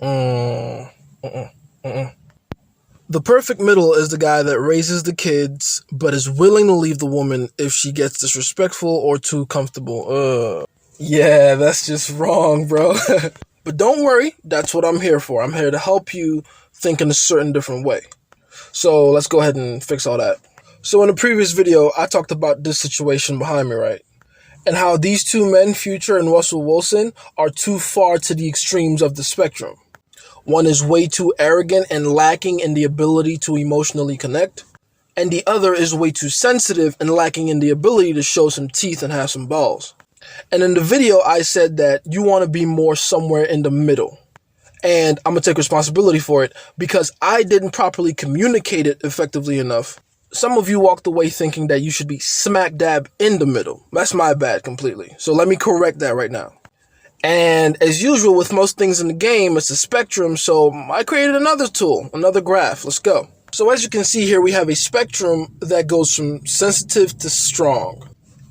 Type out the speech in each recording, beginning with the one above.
Mm, mm-mm, mm-mm. The perfect middle is the guy that raises the kids, but is willing to leave the woman if she gets disrespectful or too comfortable. Yeah, that's just wrong, bro. But don't worry, that's what I'm here for. I'm here to help you think in a certain different way. So let's go ahead and fix all that. So in the previous video, I talked about this situation behind me, right? And how these two men, Future and Russell Wilson, are too far to the extremes of the spectrum. One is way too arrogant and lacking in the ability to emotionally connect, and the other is way too sensitive and lacking in the ability to show some teeth and have some balls. And in the video, I said that you want to be more somewhere in the middle. And I'm going to take responsibility for it because I didn't properly communicate it effectively enough. Some of you walked away thinking that you should be smack dab in the middle. That's my bad completely. So let me correct that right now. And as usual with most things in the game, it's a spectrum, so I created another tool, another graph. Let's go. So as you can see here, we have a spectrum that goes from sensitive to strong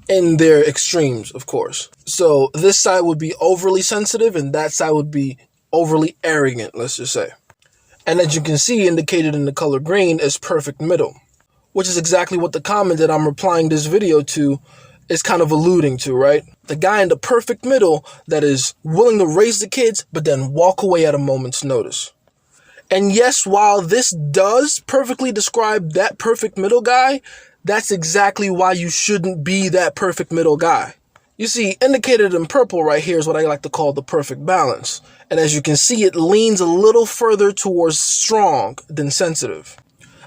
in their extremes, of course. So this side would be overly sensitive and that side would be overly arrogant, let's just say. And as you can see, indicated in the color green is perfect middle, which is exactly what the comment that I'm replying this video to is kind of alluding to, right? The guy in the perfect middle that is willing to raise the kids, but then walk away at a moment's notice. And yes, while this does perfectly describe that perfect middle guy, that's exactly why you shouldn't be that perfect middle guy. You see, indicated in purple right here is what I like to call the perfect balance. And as you can see, it leans a little further towards strong than sensitive.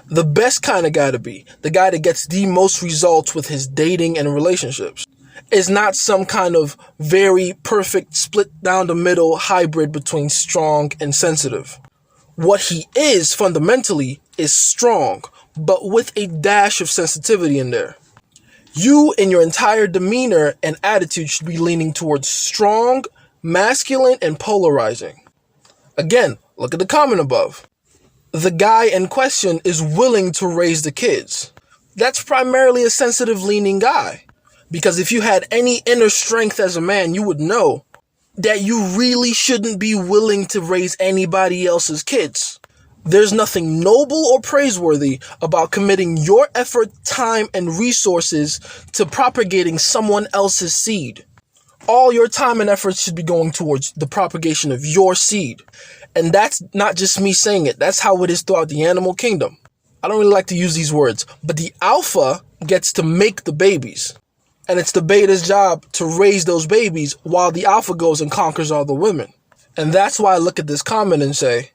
The best kind of guy to be, the guy that gets the most results with his dating and relationships, is not some kind of very perfect split down the middle hybrid between strong and sensitive. What he is fundamentally is strong, but with a dash of sensitivity in there. You in your entire demeanor and attitude should be leaning towards strong, masculine, and polarizing. Again, look at the comment above. The guy in question is willing to raise the kids. That's primarily a sensitive leaning guy. Because if you had any inner strength as a man, you would know that you really shouldn't be willing to raise anybody else's kids. There's nothing noble or praiseworthy about committing your effort, time, and resources to propagating someone else's seed. All your time and effort should be going towards the propagation of your seed. And that's not just me saying it. That's how it is throughout the animal kingdom. I don't really like to use these words, but the alpha gets to make the babies. And it's the beta's job to raise those babies while the alpha goes and conquers all the women. And that's why I look at this comment and say,